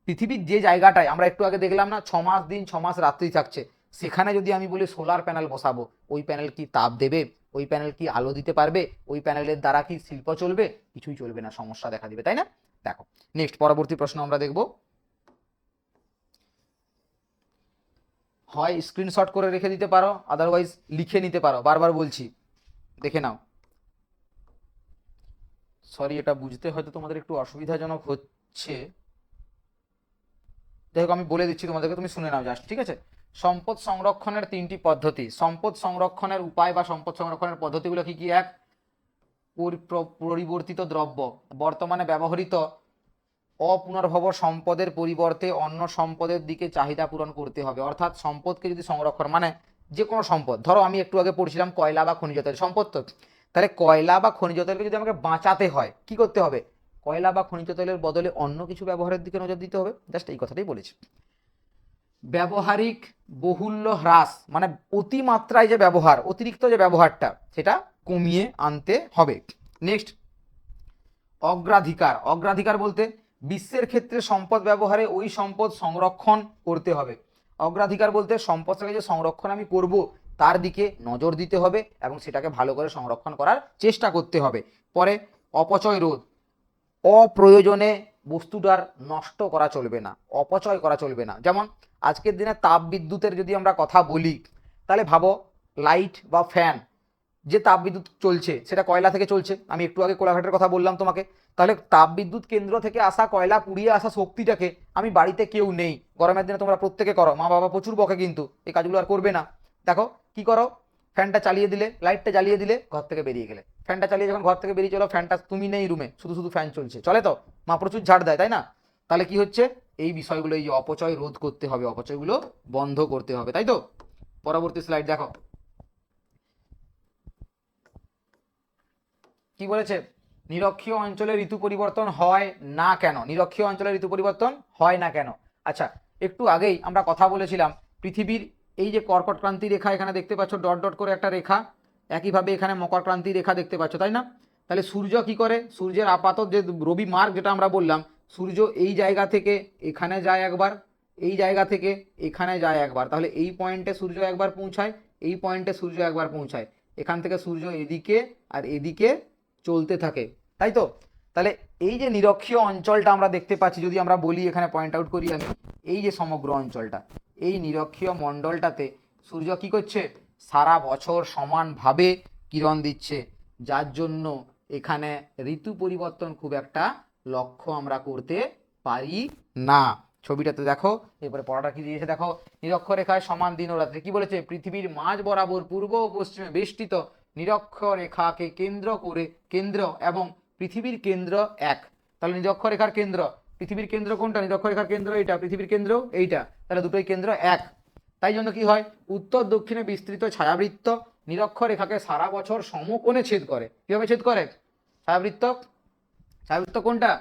পৃথিবীর যে জায়গাটায় আমরা একটু আগে দেখলাম না 6 মাস দিন 6 মাস রাত্রি থাকছে, সেখানে যদি আমি বলি সোলার প্যানেল বসাবো, ওই প্যানেল কি তাপ দেবে, ওই প্যানেল কি আলো দিতে পারবে? ওই প্যানেলের দ্বারা কি শিল্প চলবে? কিছুই চলবে না, সমস্যা দেখা দিবে, তাই না? দেখো নেক্সট পরবর্তী প্রশ্ন আমরা দেখব। হয় স্ক্রিনশট করে রেখে দিতে পারো, আদারওয়াইজ লিখে নিতে পারো, বারবার বলছি দেখে নাও। সরি, এটা বুঝতে হয়তো তোমাদের একটু অসুবিধাজনক হচ্ছে, যাই হোক আমি বলে দিচ্ছি তোমাদেরকে, তুমি শুনে নাও জাস্ট, ঠিক আছে? সম্পদ সংরক্ষণের 3টি পদ্ধতি। সম্পদ সংরক্ষণের উপায় বা সম্পদ সংরক্ষণের পদ্ধতিগুলো কি কি? এক, পরিবর্তিত দ্রব্য, বর্তমানে ব্যবহৃত অপুনর্ভব সম্পদের পরিবর্তে অন্য সম্পদের দিকে চাহিদা পূরণ করতে হবে। অর্থাৎ সম্পদকে যদি সংরক্ষণ, মানে যে কোনো সম্পদ, ধরো আমি একটু আগে পড়ছিলাম কয়লা বা খনিজ তেল সম্পদ, তো তাহলে কয়লা বা খনিজ তেলকে যদি আমাকে বাঁচাতে হয় কি করতে হবে? কয়লা বা খনিজ তেলের বদলে অন্য কিছু ব্যবহারের দিকে নজর দিতে হবে। জাস্ট এই কথাটাই বলেছি। ব্যবহারিক বহুল্য হ্রাস, মানে অতিমাত্রায় যে ব্যবহার, অতিরিক্ত যে ব্যবহারটা, সেটা কমিয়ে আনতে হবে। নেক্সট, অগ্রাধিকার। অগ্রাধিকার বলতে বিশ্বের ক্ষেত্রে সম্পদ ব্যবহারে ওই সম্পদ সংরক্ষণ করতে হবে। অগ্রাধিকার বলতে সম্পদটাকে যে সংরক্ষণ আমি করব তার দিকে নজর দিতে হবে এবং সেটাকে ভালো করে সংরক্ষণ করার চেষ্টা করতে হবে। পরে অপচয় রোধ, অপ্রয়োজনে বস্তুটার নষ্ট করা চলবে না, অপচয় করা চলবে না। যেমন আজকের দিনে তাপ বিদ্যুতের যদি আমরা কথা বলি, তাহলে ভাবো লাইট বা ফ্যান, যে তাপ বিদ্যুৎ চলছে সেটা কয়লা থেকে চলছে। আমি একটু আগে কোলাঘাটের কথা বললাম তোমাকে, তাহলে তাপ বিদ্যুৎ কেন্দ্র থেকে আসা কয়লা পুড়িয়ে আসা শক্তিটাকে আমি বাড়িতে কেউ নেই, গরমের দিনে তোমরা প্রত্যেকে করো, মা বাবা প্রচুর বকে কিন্তু এই কাজগুলো আর করবে না। দেখো কি করো, ফ্যানটা চালিয়ে দিলে, লাইটটা জ্বালিয়ে দিলে, ঘর থেকে বেরিয়ে গেলে, ফ্যানটা চালিয়ে যখন ঘর থেকে বেরিয়ে চলো, ফ্যানটা তুমি নেই রুমে, শুধু শুধু ফ্যান চলছে, চলে তো? মা প্রচুর ঝাড় দেয়, তাই না? তাহলে কি হচ্ছে, এই বিষয়গুলো, এই যে অপচয় রোধ করতে হবে, অপচয়গুলো বন্ধ করতে হবে, তাই তো? পরবর্তী স্লাইড দেখো কি বলেছে। নিরক্ষীয় অঞ্চলে ঋতু পরিবর্তন হয় না কেন? নিরক্ষীয় অঞ্চলে ঋতু পরিবর্তন হয় না কেন? আচ্ছা, একটু আগেই আমরা কথা বলেছিলাম পৃথিবীর এই যে কর্কট ক্রান্তি রেখা এখানে দেখতে পাচ্ছ, ডট ডট করে একটা রেখা, একইভাবে এখানে মকর ক্রান্তি রেখা দেখতে পাচ্ছ, তাই না? তাহলে সূর্য কি করে, সূর্যের আপাতত যে রবি মার্গ যেটা আমরা বললাম, সূর্য এই জায়গা থেকে এখানে যায় একবার, এই জায়গা থেকে এখানে যায় একবার, তাহলে এই পয়েন্টে সূর্য একবার পৌঁছায়, এই পয়েন্টে সূর্য একবার পৌঁছায়, এখান থেকে সূর্য এদিকে আর এদিকে চলতে থাকে, তাই তো? তাহলে এই যে নিরক্ষীয় অঞ্চলটা আমরা দেখতে পাচ্ছি, যদি আমরা বলি এখানে পয়েন্ট আউট করি আমি, এই যে সমগ্র অঞ্চলটা, এই নিরক্ষীয় মণ্ডলটাতে সূর্য কি করছে, সারা বছর সমানভাবে কিরণ দিচ্ছে, যার জন্য এখানে ঋতু পরিবর্তন খুব একটা লক্ষ্য আমরা করতে পারি না। ছবিটাতে দেখো, এরপরে পড়াটা কি দিয়েছে দেখো, নিরক্ষরেখায় সমান দিন ও রাত্রি। কি বলেছে, পৃথিবীর মাঝ বরাবর পূর্ব ও পশ্চিমে বেষ্টিত নিরক্ষরেখাকে কেন্দ্র করে, কেন্দ্র এবং পৃথিবীর কেন্দ্র এক। তাহলে নিরক্ষরেখার কেন্দ্র, পৃথিবীর কেন্দ্র কোনটা, নিরক্ষরেখার কেন্দ্র এইটা, পৃথিবীর কেন্দ্র এইটা, তাহলে দুটোই কেন্দ্র এক। তাই জন্য কি হয়, উত্তর দক্ষিণে বিস্তৃত ছায়াবৃত্ত নিরক্ষরেখাকে সারা বছর সমকোণে ছেদ করে। কিভাবে ছেদ করে? ছায়াবৃত্ত, ছায়াবৃত্ত কোনটা,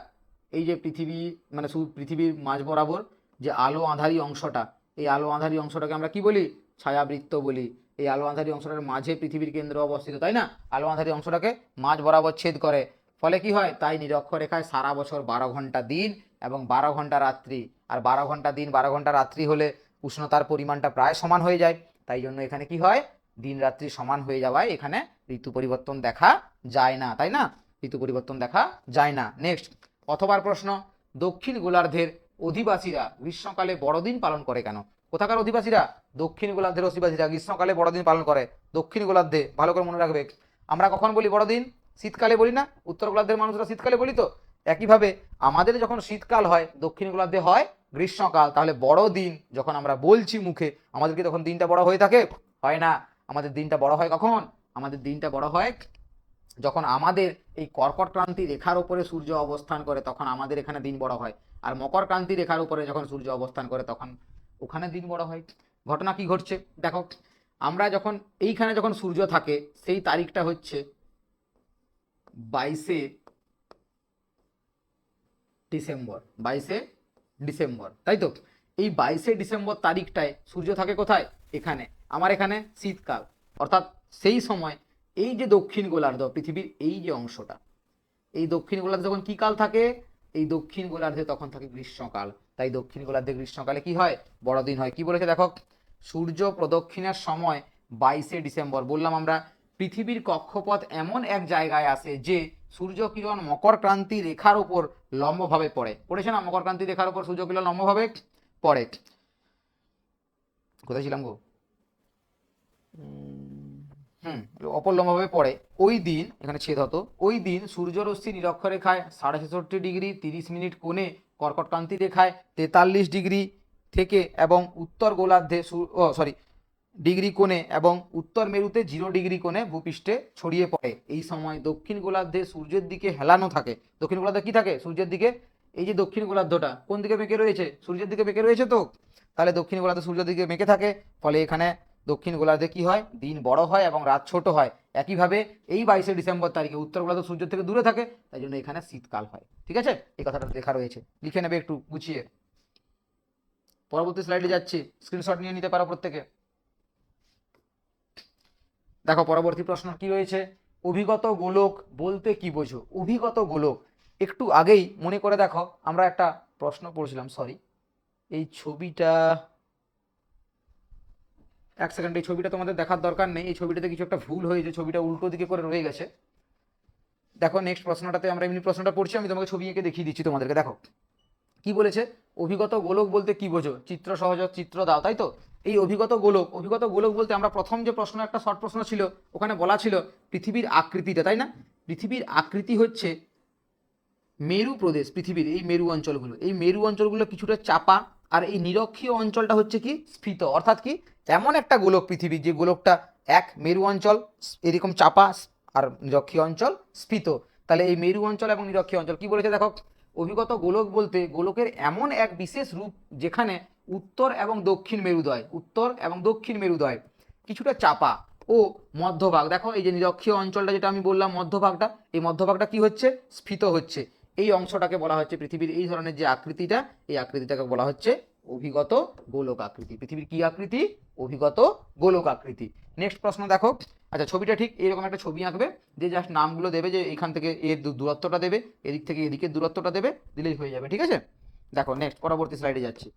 এই যে পৃথিবী, মানে পৃথিবীর মাঝ বরাবর যে আলো আঁধারি অংশটা, এই আলো আঁধারি অংশটাকে আমরা কি বলি, ছায়াবৃত্ত বলি। এই আলো আঁধারি অংশটার মাঝে পৃথিবীর কেন্দ্র অবস্থিত, তাই না? আলো আঁধারি অংশটাকে মাঝ বরাবর ছেদ করে, ফলে কি হয়, তাই নিরক্ষরেখায় সারা বছর 12 ঘন্টা দিন এবং 12 ঘন্টা রাত্রি। আর 12 ঘন্টা দিন 12 ঘন্টা রাত্রি হলে উষ্ণতার পরিমাণটা প্রায় সমান হয়ে যায়, তাই জন্য এখানে কি হয়, দিন রাত্রি সমান হয়ে যাওয়ায় এখানে ঋতু পরিবর্তন দেখা যায় না, তাই না? ঋতু পরিবর্তন দেখা যায় না। নেক্সট, অথবার প্রশ্ন, দক্ষিণ গোলার্ধের অধিবাসীরা গ্রীষ্মকালে বড়দিন পালন করে কেন? কোথাকার অধিবাসীরা? দক্ষিণ গোলার্ধের অধিবাসীরা গ্রীষ্মকালে বড়দিন পালন করে। দক্ষিণ গোলার্ধে, ভালো করে মনে রাখবে, আমরা কখন বলি বড়দিন? শীতকালে বলি না? উত্তর গোলার্ধের মানুষরা শীতকালে বলি তো। একইভাবে আমাদের যখন শীতকাল হয়, দক্ষিণ গোলার্ধে হয় গ্রীষ্মকাল, তাহলে বড়দিন যখন আমরা বলছি মুখে, আমাদের কি তখন দিনটা বড় হয়ে থাকে? হয় না। আমাদের দিনটা বড় হয় কখন? আমাদের দিনটা বড় হয় যখন আমাদের এই কর্কট ক্রান্তি রেখার উপরে সূর্য অবস্থান করে, তখন আমাদের এখানে দিন বড় হয়। আর মকর ক্রান্তি রেখার উপরে যখন সূর্য অবস্থান করে, তখন ওখানে দিন বড় হয়। ঘটনা কি ঘটছে দেখো, আমরা যখন এইখানে যখন সূর্য থাকে, সেই তারিখটা হচ্ছে 22শে ডিসেম্বর, 22শে ডিসেম্বর, তাই তো? এই 22শে ডিসেম্বর তারিখটায় সূর্য থাকে কোথায়? এখানে। আমার এখানে শীতকাল, অর্থাৎ সেই সময় এই যে দক্ষিণ গোলার্ধ, পৃথিবীর এই যে অংশটা, এই দক্ষিণ গোলার্ধে যখন কি কাল থাকে, এই দক্ষিণ গোলার্ধে তখন থাকে গ্রীষ্মকাল। তাই দক্ষিণ গোলার্ধে গ্রীষ্মকালে কি হয়, বড়দিন হয়। কি বলেছে দেখো, সূর্য প্রদক্ষিণের সময় 22শে ডিসেম্বর, বললাম আমরা পৃথিবীর কক্ষপথ এমন এক জায়গায় আসে যে সূর্যকিরণ মকর ক্রান্তি রেখার উপর লম্বভাবে পড়েছে না? মকর ক্রান্তি রেখার উপর সূর্যকিরণ লম্বভাবে পড়ে। কোথায় ছিলাম গো? অপর লম্বভাবে পড়ে। ওই দিন এখানে ছেদ হতো, ওই দিন সূর্যরশ্মি নিরক্ষরেখায় 66.5 30 মিনিট কোণে কর্কটক্রান্তি রেখায় 43 ডিগ্রি থেকে এবং উত্তর গোলার্ধে ডিগ্রি কোণে এবং উত্তর মেরুতে 0 ডিগ্রি কোণে ভূপৃষ্ঠে ছড়িয়ে পড়ে। এই সময় দক্ষিণ গোলার্ধে সূর্যের দিকে হেলানো থাকে। দক্ষিণ গোলার্ধে কি থাকে? সূর্যের দিকে। এই যে দক্ষিণ গোলার্ধটা কোন দিকে বেঁকে রয়েছে? সূর্যের দিকে বেঁকে রয়েছে তো, তাহলে দক্ষিণ গোলার্ধে সূর্যের দিকে বেঁকে থাকে, ফলে এখানে দক্ষিণ গোলার্ধে কি হয়? দিন বড় হয় এবং রাত ছোট হয়। একইভাবে এই 22শে ডিসেম্বর তারিখে উত্তর গোলার্ধ সূর্য থেকে দূরে থাকে, তাই জন্য এখানে শীতকাল হয়। ঠিক আছে, এই কথাটা লেখা রয়েছে, লিখে নেবে একটু গুছিয়ে। পরবর্তী স্লাইডে যাচ্ছি, স্ক্রিনশট নিয়ে নিতে পারো প্রত্যেকে। দেখো পরবর্তী প্রশ্ন কি রয়েছে, অভিগত গোলক বলতে কি বোঝো? অভিগত গোলক, একটু আগেই মনে করে দেখো আমরা একটা প্রশ্ন পড়ছিলাম, সরি এই ছবিটা, এক সেকেন্ড, এই ছবিটা তোমাদের দেখার দরকার নেই, এই ছবিটাতে কিছু একটা ভুল হয়েছে, ছবিটা উল্টো দিকে করে রয়ে গেছে। দেখো নেক্সট প্রশ্নটাতে আমরা এমনি প্রশ্নটা পড়ছি, আমি তোমাকে ছবি এঁকে দেখিয়ে দিচ্ছি তোমাদেরকে। দেখো কি বলেছে, অভিগত গোলক বলতে কি বোঝো? চিত্র সহযোগ চিত্র দাও, তাই তো। এই অভিগত গোলক বলতে আমরা প্রথম যে প্রশ্ন, একটা শর্ট প্রশ্ন ছিল, ওখানে বলা ছিল পৃথিবীর আকৃতিটা, তাই না? পৃথিবীর আকৃতি হচ্ছে মেরু প্রদেশ, পৃথিবীর এই মেরু অঞ্চলগুলো, এই মেরু অঞ্চলগুলো কিছুটা চাপা, আর এই নিরক্ষীয় অঞ্চলটা হচ্ছে কি স্ফীত। অর্থাৎ কি, এমন একটা গোলক পৃথিবী যে গোলকটা এক মেরু অঞ্চল এরকম চাপা আর নিরক্ষীয় অঞ্চল স্ফীত। তাহলে এই মেরু অঞ্চল এবং নিরক্ষীয় অঞ্চল কি বলেছে দেখো, অভিগত গোলক বলতে গোলকের এমন এক বিশেষ রূপ যেখানে উত্তর এবং দক্ষিণ মেরুদ্বয় কিছুটা চাপা ও মধ্যভাগ, দেখো এই যে নিরক্ষীয় অঞ্চলটা যেটা আমি বললাম মধ্যভাগটা, এই মধ্যভাগটা কি হচ্ছে? স্ফীত হচ্ছে। এই অংশটাকে বলা হচ্ছে পৃথিবীর এই ধরনের যে আকৃতিটা, এই আকৃতিটাকে বলা হচ্ছে অভিগত গোলক আকৃতি। পৃথিবীর কি আকৃতি? অভিগত গোলক আকৃতি। নেক্সট প্রশ্ন দেখো, আচ্ছা ছবিটা ঠিক এরকম একটা ছবি আঁকবে, যে জাস্ট নামগুলো দেবে, যে এখান থেকে এর দূরত্বটা দেবে, এদিক থেকে এদিকের দূরত্বটা দেবে, দিলেই হয়ে যাবে। ঠিক আছে, দেখো নেক্সট পরবর্তী স্লাইডে যাচ্ছি।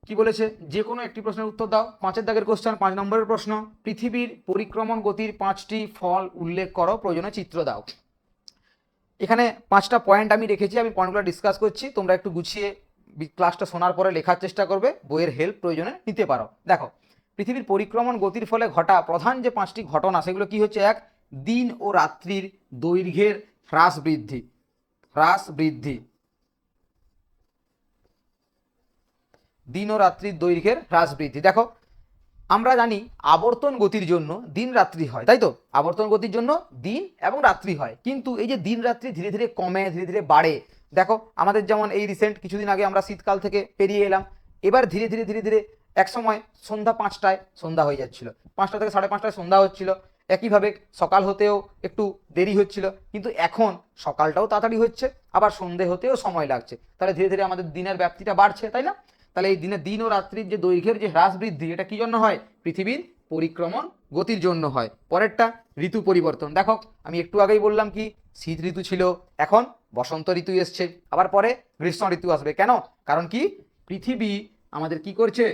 কি বলেছে, যে কোনো একটি প্রশ্নের উত্তর দাও। 5 দাগের কোশ্চেন, 5 নম্বরের প্রশ্ন, পৃথিবীর পরিক্রমণ গতির 5টি ফল উল্লেখ করো, প্রয়োজনে চিত্র দাও। এখানে 5টা পয়েন্ট আমি রেখেছি, আমি পয়েন্টগুলো ডিসকাস করছি, তোমরা একটু গুছিয়ে ক্লাসটা শোনার পরে লেখার চেষ্টা করবে, বইয়ের হেল্প প্রয়োজনে নিতে পারো। দেখো পৃথিবীর পরিক্রমণ গতির ফলে ঘটা প্রধান যে 5টি ঘটনা, সেগুলো কি হচ্ছে? এক, দিন ও রাত্রির দৈর্ঘ্যের হ্রাস বৃদ্ধি, দিন ও রাত্রির দৈর্ঘ্যের হ্রাস বৃদ্ধি। দেখো আমরা জানি আবর্তন গতির জন্য দিন রাত্রি হয়, তাই তো? আবর্তন গতির জন্য দিন এবং রাত্রি হয়, কিন্তু এই যে দিন রাত্রি ধীরে ধীরে কমে, ধীরে ধীরে বাড়ে। দেখো আমাদের যেমন এই রিসেন্ট কিছুদিন আগে আমরা শীতকাল থেকে পেরিয়ে এলাম, এবার ধীরে ধীরে এক সময় সন্ধ্যা 5টায় সন্ধ্যা হয়ে যাচ্ছিল, 5টা থেকে 5:30টায় সন্ধ্যা হচ্ছিল। একইভাবে সকাল হতেও একটু দেরি হচ্ছিল, কিন্তু এখন সকালটাও তাড়াতাড়ি হচ্ছে, আবার সন্ধে হতেও সময় লাগছে। তাহলে ধীরে ধীরে আমাদের দিনের ব্যাপ্তিটা বাড়ছে, তাই না? তাহলে এই দিন ও রাত্রির যে দৈর্ঘ্যের যে হ্রাস বৃদ্ধি, এটা কি জন্য হয়? পৃথিবীর পরিক্রমণ গতির জন্য হয়। পরেরটা, ঋতু পরিবর্তন। দেখো আমি একটু আগেই বললাম কি, শীত ঋতু ছিল, এখন বসন্ত ঋতু এসছে, আবার পরে গ্রীষ্ম ঋতু আসবে। কেন? কারণ কি, পৃথিবী আমাদের কি করছে?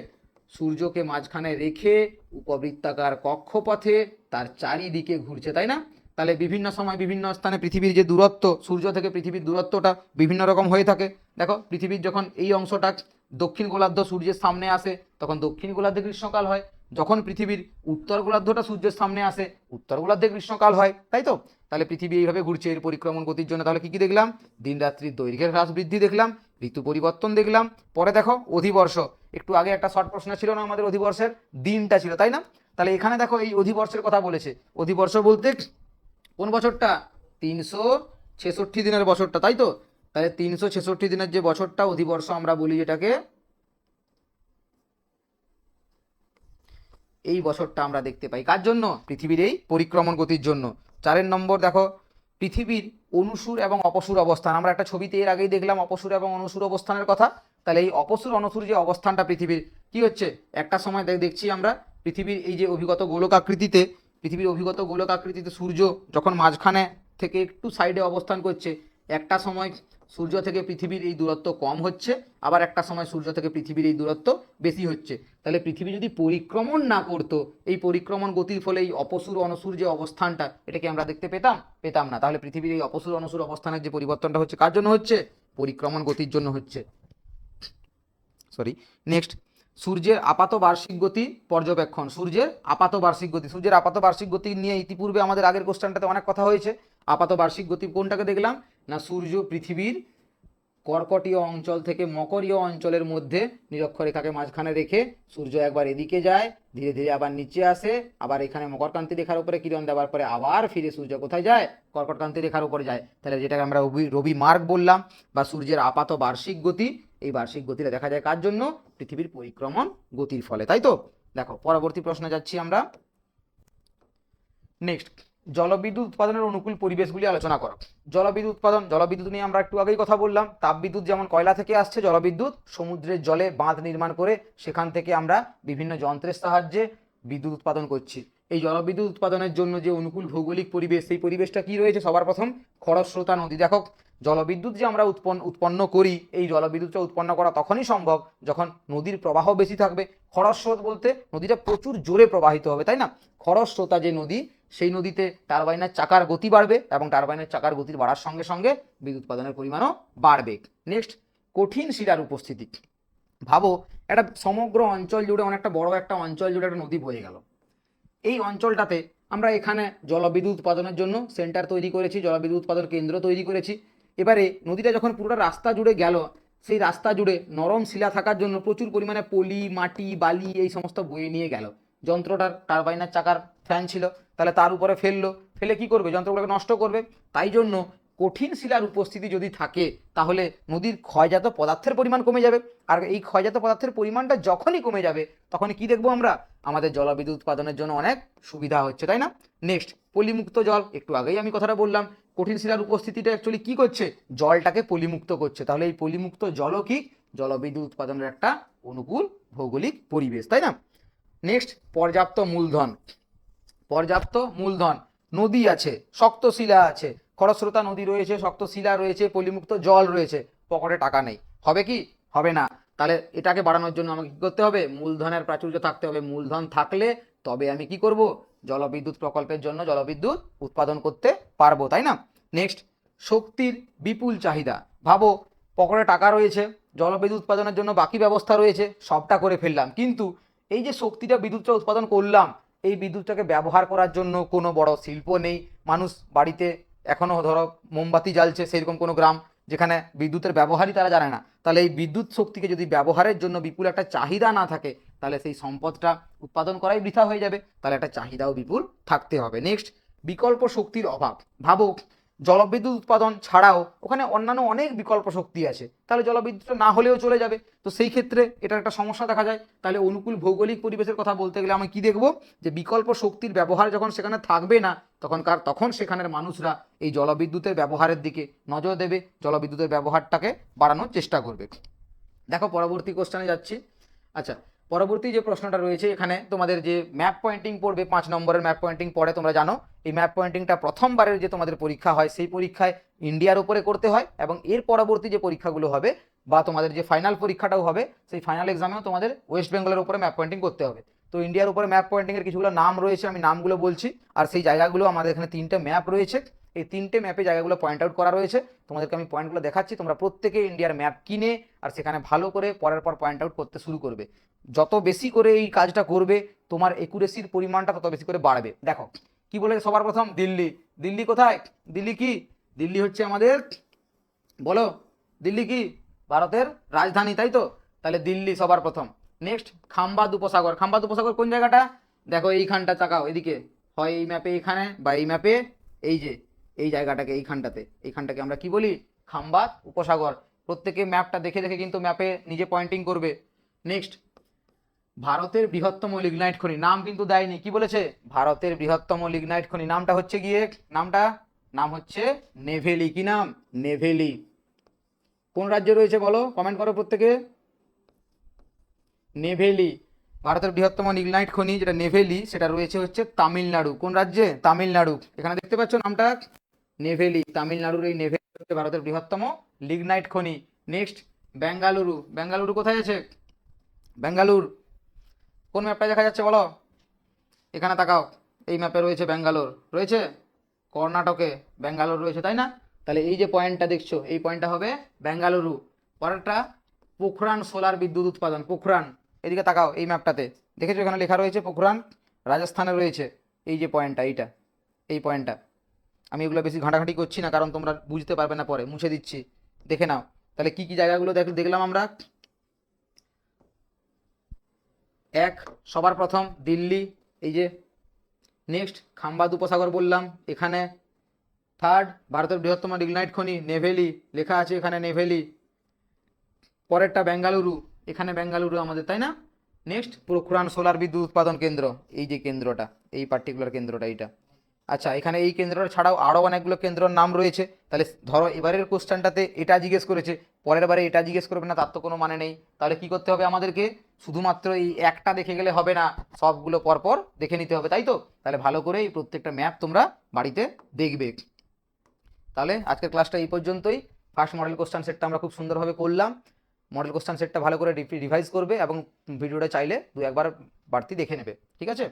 সূর্যকে মাঝখানে রেখে উপবৃত্তাকার কক্ষপথে তার চারিদিকে ঘুরছে, তাই না? তাহলে বিভিন্ন সময় বিভিন্ন স্থানে পৃথিবীর যে দূরত্ব, সূর্য থেকে পৃথিবীর দূরত্বটা বিভিন্ন রকম হয়ে থাকে। দেখো পৃথিবীর যখন এই অংশটা দক্ষিণ গোলার্ধ সূর্যের সামনে আসে, তখন দক্ষিণ গোলার্ধে গ্রীষ্মকাল হয়। যখন পৃথিবীর উত্তর গোলার্ধটা সূর্যের সামনে আসে, উত্তর গোলার্ধে গ্রীষ্মকাল হয়, তাই তো? তাহলে পৃথিবী এইভাবে ঘুরছে এর পরিক্রমণ গতির জন্য। তাহলে কি কি দেখলাম? দিন রাত্রির দৈর্ঘ্যের হ্রাস বৃদ্ধি দেখলাম, ঋতু পরিবর্তন দেখলাম। পরে দেখো অধিবর্ষ, একটু আগে একটা শর্ট প্রশ্ন ছিল না আমাদের, অধিবর্ষের দিনটা ছিল, তাই না? তাহলে এখানে দেখো এই অধিবর্ষের কথা বলেছে। অধিবর্ষ বলতে কোন বছরটা? 366 দিনের বছরটা, তাই তো? তাহলে 366 দিনের যে বছরটা অধিবর্ষ আমরা বলি, যেটাকে এই বছরটা আমরা দেখতে পাই কার জন্য? পৃথিবীর এই পরিক্রমণ গতির জন্য। 4 নম্বর দেখো, পৃথিবীর অনুসুর এবং অপসুর অবস্থান। আমরা একটা ছবিতে এর আগেই দেখলাম অপসুর এবং অনুসুর অবস্থানের কথা। তাহলে এই অপসুর অনুসুর যে অবস্থানটা পৃথিবীর কি হচ্ছে, একটা সময় দেখছি আমরা পৃথিবীর এই যে অভিগত গোলক আকৃতিতে, সূর্য যখন মাঝখানে থেকে একটু সাইডে অবস্থান করছে, একটা সময় সূর্য থেকে পৃথিবীর এই দূরত্ব কম হচ্ছে, আবার একটা সময় সূর্য থেকে পৃথিবীর এই দূরত্ব বেশি হচ্ছে। তাহলে পৃথিবী যদি পরিক্রমণ না করতো, এই পরিক্রমণ গতির ফলে এই অপসূর অনসূর যে অবস্থানটা, এটাকে আমরা দেখতে পেতাম না। তাহলে পৃথিবীর এই অপসূর অনসূর অবস্থানের যে পরিবর্তনটা হচ্ছে কার জন্য হচ্ছে? পরিক্রমণ গতির জন্য হচ্ছে। সরি, নেক্সট, সূর্যের আপাত বার্ষিক গতি পর্যবেক্ষণ। সূর্যের আপাত বার্ষিক গতি নিয়ে ইতিপূর্বে আমাদের আগের কোশ্চেনটাতে অনেক কথা হয়েছে। আপাত বার্ষিক গতি কোনটাকে দেখলাম না, সূর্য পৃথিবীর কর্কটীয় অঞ্চল থেকে মকরীয় অঞ্চলের মধ্যে নিরক্ষরেখাকে মাঝখানে রেখে সূর্য একবার এদিকে যায়, ধীরে ধীরে আবার নিচে আসে, আবার এখানে মকরকান্তি রেখার উপরে কিরণ দেওয়ার পরে আবার ফিরে সূর্য কোথায় যায়? কর্কটকান্তি রেখার উপরে যায়। তাহলে যেটাকে আমরা রবি মার্গ বললাম বা সূর্যের আপাত বার্ষিক গতি, এই বার্ষিক গতিটা দেখা যায় কার জন্য? পৃথিবীর পরিক্রমণ গতির ফলে, তাই তো? দেখো পরবর্তী প্রশ্নে যাচ্ছি আমরা। নেক্সট, জলবিদ্যুৎ উৎপাদনের অনুকূল পরিবেশগুলি আলোচনা করো। জলবিদ্যুৎ নিয়ে আমরা একটু আগেই কথা বললাম। তাপবিদ্যুৎ যেমন কয়লা থেকে আসছে, জলবিদ্যুৎ সমুদ্রের জলে বাঁধ নির্মাণ করে সেখান থেকে আমরা বিভিন্ন যন্ত্রের সাহায্যে বিদ্যুৎ উৎপাদন করছি। এই জলবিদ্যুৎ উৎপাদনের জন্য যে অনুকূল ভৌগোলিক পরিবেশ, সেই পরিবেশটা কি রয়েছে? সবার প্রথম খরস্রোতা নদী। দেখো জলবিদ্যুৎ যে আমরা উৎপন্ন করি, এই জলবিদ্যুৎটা উৎপন্ন করা তখনই সম্ভব যখন নদীর প্রবাহ বেশি থাকবে। খরস্রোত বলতে নদীটা প্রচুর জোরে প্রবাহিত হবে, তাই না? খরস্রোতা যে নদী, সেই নদীতে টারবাইনের চাকার গতি বাড়বে এবং টারবাইনের চাকার গতি বাড়ার সঙ্গে সঙ্গে বিদ্যুৎ উৎপাদনের পরিমাণও বাড়বে। নেক্সট, কঠিন শিলার উপস্থিতি। ভাবো একটা সমগ্র অঞ্চল জুড়ে, অনেকটা বড় একটা অঞ্চল জুড়ে একটা নদী বয়ে গেল। এই অঞ্চলটাতে আমরা এখানে জলবিদ্যুৎ উৎপাদনের জন্য সেন্টার তৈরি করেছি, জলবিদ্যুৎ উৎপাদন কেন্দ্র তৈরি করেছি। এবারে নদীটা যখন পুরোটা রাস্তা জুড়ে গেল, সেই রাস্তা জুড়ে নরম শিলা থাকার জন্য প্রচুর পরিমাণে পলি, মাটি, বালি এই সমস্ত বয়ে নিয়ে গেল। যন্ত্রটার টারবাইনের চাকার ফ্যান ছিল, তাহলে তার উপরে ফেলে কি করবে? যন্ত্রগুলোকে নষ্ট করবে। তাই জন্য কঠিন শিলার উপস্থিতি যদি থাকে, তাহলে নদীর ক্ষয়জাত পদার্থের পরিমাণ কমে যাবে। আর এই ক্ষয়জাত পদার্থের পরিমাণটা যখনই কমে যাবে, তখনই কি দেখবো আমরা? আমাদের জলবিদ্যুৎ উৎপাদনের জন্য অনেক সুবিধা হচ্ছে, তাই না? নেক্সট, পলিমুক্ত জল। একটু আগেই আমি কথাটা বললাম, কঠিন শিলার উপস্থিতিটা অ্যাকচুয়ালি কি করছে? জলটাকে পলিমুক্ত করছে। তাহলে এই পলিমুক্ত জলও কি? জলবিদ্যুৎ উৎপাদনের একটা অনুকূল ভৌগোলিক পরিবেশ, তাই না? নেক্সট, পর্যাপ্ত মূলধন। নদী আছে, শক্ত শিলা আছে, খরস্রোতা নদী রয়েছে, শক্ত শিলা রয়েছে, পলিমুক্ত জল রয়েছে, পকেটে টাকা নেই, হবে কি? হবে না। তাহলে এটাকে বাড়ানোর জন্য আমাকে কি করতে হবে? মূলধনের প্রাচুর্য থাকতে হবে। মূলধন থাকলে তবে আমি কি করব? জলবিদ্যুৎ প্রকল্পের জন্য জলবিদ্যুৎ উৎপাদন করতে পারবো, তাই না? নেক্সট, শক্তির বিপুল চাহিদা। ভাবো পকেটে টাকা রয়েছে, জলবিদ্যুৎ উৎপাদনের জন্য বাকি ব্যবস্থা রয়েছে, সবটা করে ফেললাম, কিন্তু এই যে শক্তিটা, বিদ্যুৎটা উৎপাদন করলাম, এই বিদ্যুৎটাকে ব্যবহার করার জন্য কোনো বড় শিল্প নেই। মানুষ বাড়িতে এখনও ধরো মোমবাতি জ্বালছে, সেরকম কোনো গ্রাম যেখানে বিদ্যুতের ব্যবহারই তারা জানে না। তাহলে এই বিদ্যুৎ শক্তিকে যদি ব্যবহারের জন্য বিপুল একটা চাহিদা না থাকে, তাহলে সেই সম্পদটা উৎপাদন করাই বৃথা হয়ে যাবে। তাহলে একটা চাহিদাও বিপুল থাকতে হবে। নেক্সট, বিকল্প শক্তির অভাব। ভাবো জলবিদ্যুৎ উৎপাদন ছাড়াও ওখানে অন্যান্য অনেক বিকল্প শক্তি আছে, তাহলে জলবিদ্যুৎ না হলেও চলে যাবে। তো সেই ক্ষেত্রে এটার একটা সমস্যা দেখা যায়। তাহলে অনুকূল ভৌগোলিক পরিবেশের কথা বলতে গেলে আমি কি দেখব? যে বিকল্প শক্তির ব্যবহার যখন সেখানে থাকবে না, তখন সেখানের মানুষরা এই জলবিদ্যুতের ব্যবহারের দিকে নজর দেবে, জলবিদ্যুতের ব্যবহারটাকে বাড়ানোর চেষ্টা করবে। দেখো পরবর্তী কোশ্চেনে যাচ্ছি। আচ্ছা, পরবর্তী যে প্রশ্নটা রয়েছে এখানে তোমাদের যে ম্যাপ পয়েন্টিং পড়বে, 5 নম্বরের ম্যাপ পয়েন্টিং পড়ে, তোমরা জানো এই ম্যাপ পয়েন্টিংটা প্রথমবারের যে তোমাদের পরীক্ষা হয়, সেই পরীক্ষায় ইন্ডিয়ার উপরে করতে হয়, এবং এর পরবর্তী যে পরীক্ষাগুলো হবে বা তোমাদের যে ফাইনাল পরীক্ষাটাও হবে, সেই ফাইনাল এক্সামেও তোমাদের ওয়েস্ট বেঙ্গলের উপরে ম্যাপ পয়েন্টিং করতে হবে। তো ইন্ডিয়ার উপরে ম্যাপ পয়েন্টিংয়ের কিছুগুলো নাম রয়েছে, আমি নামগুলো বলছি। আর সেই জায়গাগুলো আমাদের এখানে 3টে ম্যাপ রয়েছে, এই 3টে ম্যাপে জায়গাগুলো পয়েন্ট আউট করা রয়েছে। তোমাদেরকে আমি পয়েন্টগুলো দেখাচ্ছি, তোমরা প্রত্যেকে ইন্ডিয়ার ম্যাপ কিনে আর সেখানে ভালো করে পরের পর পয়েন্ট আউট করতে শুরু করবে। যত বেশি করে এই কাজটা করবে, তোমার একুরেসির পরিমাণটা তত বেশি করে বাড়বে। দেখো কি বলে, সবার প্রথম দিল্লি। দিল্লি কোথায়? দিল্লি কি? দিল্লি হচ্ছে আমাদের, বলো, দিল্লি কি? ভারতের রাজধানী, তাই তো? তাহলে দিল্লি সবার প্রথম। নেক্সট, খাম্বাদ উপসাগর। খাম্বাদ উপসাগর কোন জায়গাটা? দেখো এইখানটা তাকাও, এদিকে, হয় এই ম্যাপে এইখানে বা এই ম্যাপে এই যে এই জায়গাটাকে, এইখানটাকে আমরা কি বলি? খাম্বাদ উপসাগর। প্রত্যেকে ম্যাপটা দেখে দেখে কিন্তু ম্যাপে নিজে পয়েন্টিং করবে। নেক্সট, ভারতের বৃহত্তম লিগনাইট খনি। নাম কিন্তু দেয়নি, কি বলেছে? ভারতের বৃহত্তম লিগনাইট খনি। নামটা হচ্ছে গিয়ে, নাম হচ্ছে নেভেলি। কি নাম? নেভেলি। কোন রাজ্যে রয়েছে বলো, কমেন্ট করো প্রত্যেকে। নেভেলি, ভারতের বৃহত্তম লিগনাইট খনি যেটা নেভেলি, সেটা রয়েছে হচ্ছে তামিলনাড়ু। কোন রাজ্যে? তামিলনাড়ু। এখানে দেখতে পাচ্ছ নামটা, নেভেলি, তামিলনাড়ুর এই নেভেলি হচ্ছে ভারতের বৃহত্তম লিগনাইট খনি। নেক্সট বেঙ্গালুরু, বেঙ্গালুরু কোথায় আছে? বেঙ্গালুর কোন ম্যাপটা দেখা যাচ্ছে বলো? এখানে তাকাও, এই ম্যাপে রয়েছে ব্যাঙ্গালোর, রয়েছে কর্ণাটকে ব্যাঙ্গালোর রয়েছে, তাই না? তাহলে এই যে পয়েন্টটা দেখছো, এই পয়েন্টটা হবে বেঙ্গালুরু। পরেরটা পোখরান সোলার বিদ্যুৎ উৎপাদন, পোখরান, এদিকে তাকাও এই ম্যাপটাতে, দেখেছো এখানে লেখা রয়েছে পোখরান, রাজস্থানে রয়েছে। এই যে পয়েন্টটা, এইটা, এই পয়েন্টটা, আমি এগুলো বেশি ঘাঁটাঘাঁটি করছি না কারণ তোমরা বুঝতে পারবে না, পরে মুছে দিচ্ছি, দেখে নাও। তাহলে কি কি জায়গাগুলো দেখলাম আমরা? এক, সবার প্রথম দিল্লি, এই যে। নেক্সট খাম্বাদ উপসাগর বললাম এখানে। থার্ড ভারতের বৃহত্তম লিগনাইট খনি নেভেলি, লেখা আছে এখানে নেভেলি। পরেরটা বেঙ্গালুরু, এখানে বেঙ্গালুরু আমাদের, তাই না? নেক্সট পোখরান সোলার বিদ্যুৎ উৎপাদন কেন্দ্র, এই যে কেন্দ্রটা, এই পার্টিকুলার কেন্দ্রটা এইটা। আচ্ছা, এখানে এই কেন্দ্রটা ছাড়াও আরও অনেকগুলো কেন্দ্রের নাম রয়েছে। তাহলে ধরো এবারের কোশ্চেনটাতে এটা জিজ্ঞেস করেছে, পরের বারে এটা জিজ্ঞেস করবে না, তার তো কোনো মানে নেই। তাহলে কি করতে হবে আমাদেরকে? শুধুমাত্র এই একটা দেখে গেলে হবে না, সবগুলো পরপর দেখে নিতে হবে, তাই তো? তাহলে ভালো করে এই প্রত্যেকটা ম্যাপ তোমরা বাড়িতে দেখবে। তাহলে আজকের ক্লাসটা এই পর্যন্তই। ফার্স্ট মডেল কোশ্চেন সেটটা আমরা খুব সুন্দরভাবে করলাম। মডেল কোশ্চেন সেটটা ভালো করে রিভাইজ করবে এবং ভিডিওটা চাইলে দু একবার বাড়তি দেখে নেবে, ঠিক আছে?